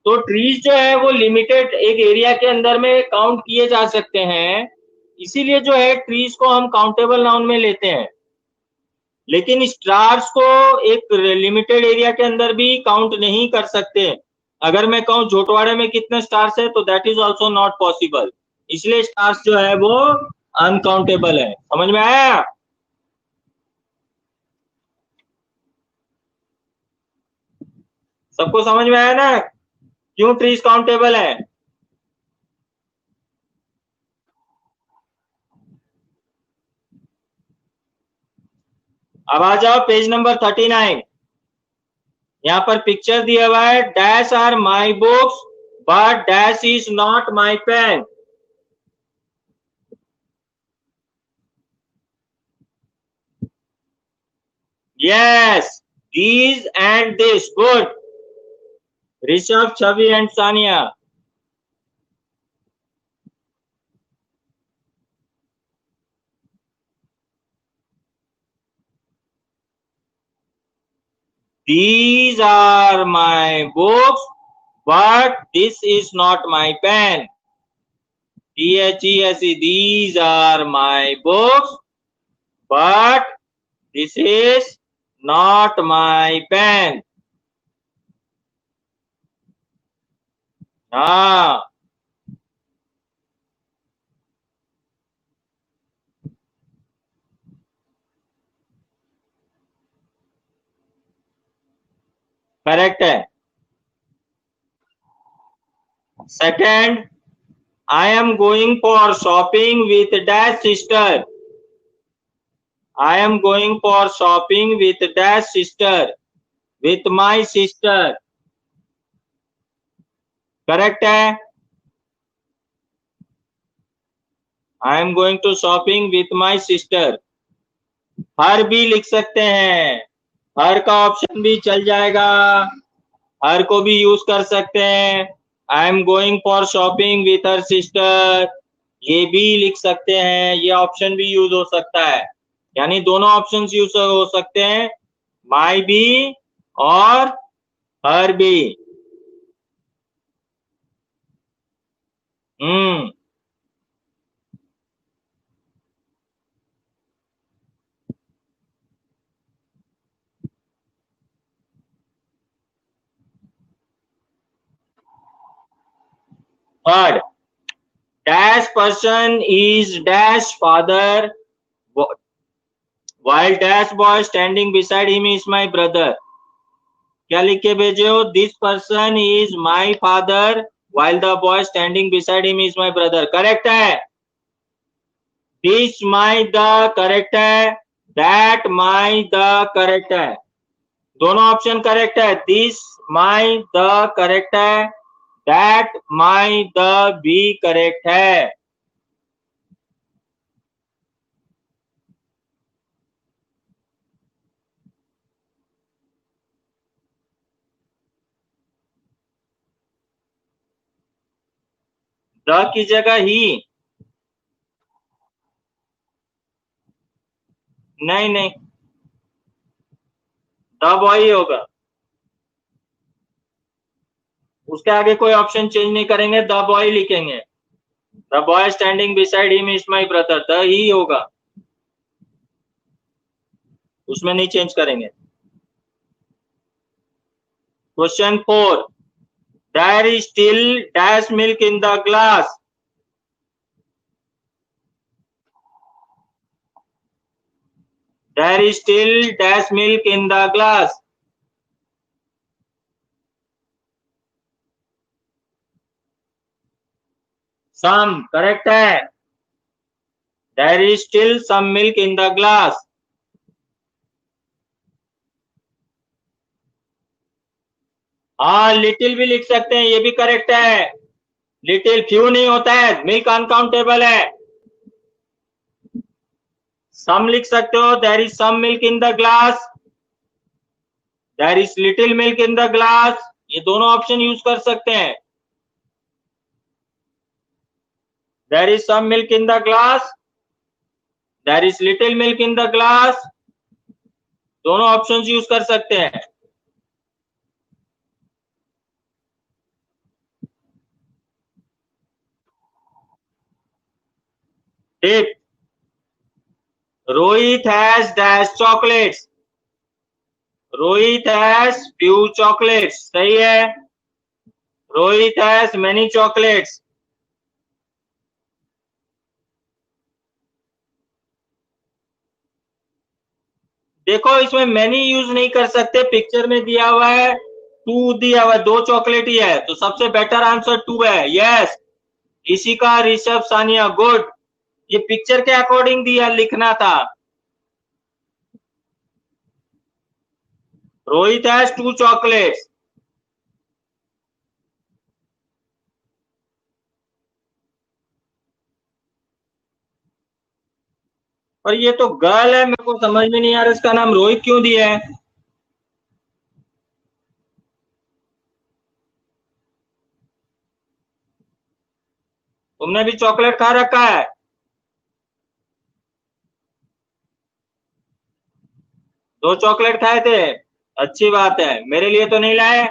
तो ट्रीज जो है वो लिमिटेड एक एरिया के अंदर में काउंट किए जा सकते हैं, इसीलिए जो है ट्रीज को हम काउंटेबल नाउन में लेते हैं। लेकिन स्टार्स को एक लिमिटेड एरिया के अंदर भी काउंट नहीं कर सकते। अगर मैं कहूं झोटवाड़े में कितने स्टार्स है तो that is also not possible, इसलिए स्टार्स जो है वो अनकाउंटेबल है। समझ में आया? सबको समझ में आया ना क्यों ट्रीज काउंटेबल है? अब आ जाओ पेज नंबर 39। यहाँ पर पिक्चर दिया हुआ है, dash are my books but dash is not my pen. Yes, these and this. Good. Rishabh, Chhavi and Sania. These are my books, but this is not my pen. THESE. These are my books, but this is not my pen. हाँ, correct है। Second, I am going for shopping with dash sister. I am going for shopping with dash sister. With my sister. Correct है। I am going to shopping with my sister. हर भी लिख सकते हैं, हर का option भी चल जाएगा, हर को भी यूज कर सकते हैं। I am going for shopping with her sister, ये भी लिख सकते हैं, ये ऑप्शन भी यूज हो सकता है। यानी दोनों ऑप्शन यूज हो सकते हैं, माई भी और हर भी। Hmm. Third, dash person is dash father while dash boy standing beside him is my brother. क्या लिख के भेजे हो? This person is my father while the boy standing beside him is my brother. Correct है। This my the correct है, that my the correct है, दोनों option correct है। दिस माई द करेक्ट है, दैट माई द भी correct है। The key जगह ही, नहीं नहीं, द बॉय ही होगा, उसके आगे कोई ऑप्शन चेंज नहीं करेंगे, द बॉय लिखेंगे। The boy standing beside him is my brother, the ही होगा, उसमें नहीं चेंज करेंगे। Question 4, there is still dash milk in the glass. There is still dash milk in the glass. Some correct है, there is still some milk in the glass. हाँ, little भी लिख सकते हैं, ये भी करेक्ट है। लिटिल, फ्यू नहीं होता है, मिल्क अनकाउंटेबल है। सम लिख सकते हो, there is some milk in the glass, there is little milk in the glass, ये दोनों ऑप्शन यूज कर सकते हैं। There is some milk in the glass, there is little milk in the glass, दोनों ऑप्शंस यूज कर सकते हैं। ठीक, Rohit has dash chocolates, Rohit has few chocolates, सही है। Rohit has many chocolates. देखो इसमें मैनी यूज नहीं कर सकते, पिक्चर में दिया हुआ है टू, दिया हुआ है, 2 चॉकलेट ही है, तो सबसे बेटर आंसर 2 है। यस, इसी का ऋषभ, सानिया, गुड। ये पिक्चर के अकॉर्डिंग दिया लिखना था। Rohit has 2 chocolates. और ये तो गर्ल है, मेरे को समझ में नहीं आ रहा इसका नाम रोहित क्यों दिया है। तुमने भी चॉकलेट खा रखा है? दो चॉकलेट खाए थे, अच्छी बात है, मेरे लिए तो नहीं लाए।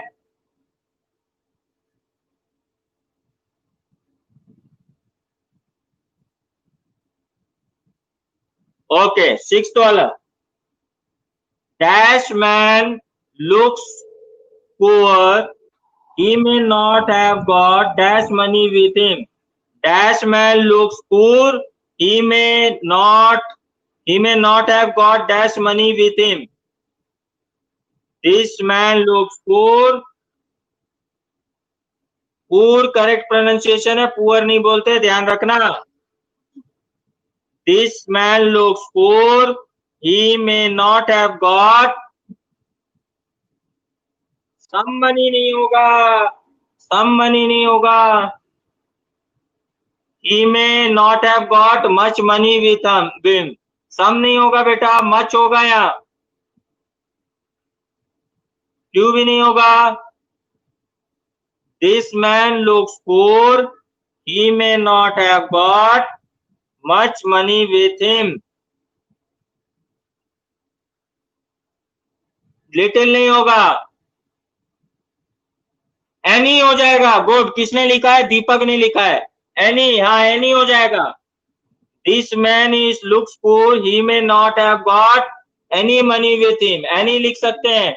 ओके, 6th वाला, dash man looks poor, he may not have got dash money with him, dash man looks poor, he may not have got dash money with him, this man looks poor, poor correct pronunciation है, poor नहीं बोलते, ध्यान रखना। this man looks poor, he may not have got, some money नहीं होगा, some money नहीं होगा, he may not have got much money with him, some नहीं होगा बेटा, much होगा यहाँ, क्यों भी नहीं होगा। This man looks poor, he may not have got much money with him, little नहीं होगा, एनी हो जाएगा। गुड, किसने लिखा है? दीपक ने लिखा है एनी, हाँ एनी हो जाएगा। This man is looks poor, he may not have got any money with him, any लिख सकते हैं।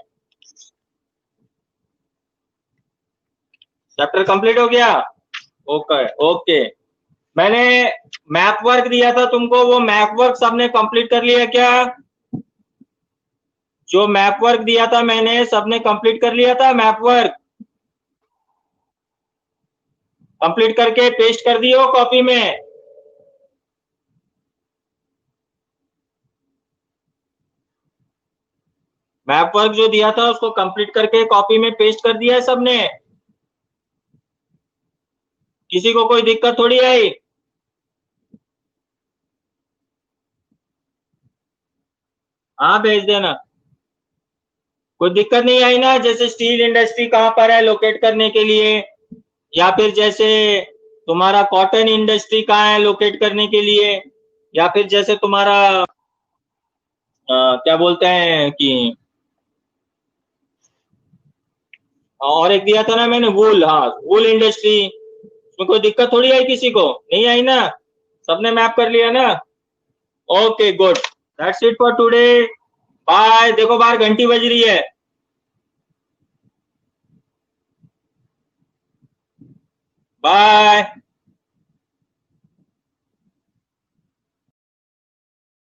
चैप्टर कंप्लीट हो गया। ओके ओके, मैंने मैप वर्क दिया था तुमको, वो मैप वर्क सबने कंप्लीट कर लिया क्या? जो मैप वर्क दिया था मैंने, सबने कंप्लीट कर लिया था मैप वर्क? कंप्लीट करके पेस्ट कर दियो कॉपी में। मैप वर्क जो दिया था उसको कंप्लीट करके कॉपी में पेस्ट कर दिया है सबने? किसी को कोई दिक्कत थोड़ी आई? हाँ भेज देना, कोई दिक्कत नहीं आई ना? जैसे स्टील इंडस्ट्री कहाँ पर है लोकेट करने के लिए, या फिर जैसे तुम्हारा कॉटन इंडस्ट्री कहाँ है लोकेट करने के लिए, या फिर जैसे तुम्हारा क्या बोलते हैं कि और एक दिया था ना मैंने, वूल, हाँ वूल इंडस्ट्री, उसमें कोई दिक्कत थोड़ी आई? किसी को नहीं आई ना? सबने मैप कर लिया ना? Okay good, that's it for today, bye. देखो बाहर घंटी बज रही है, बाय।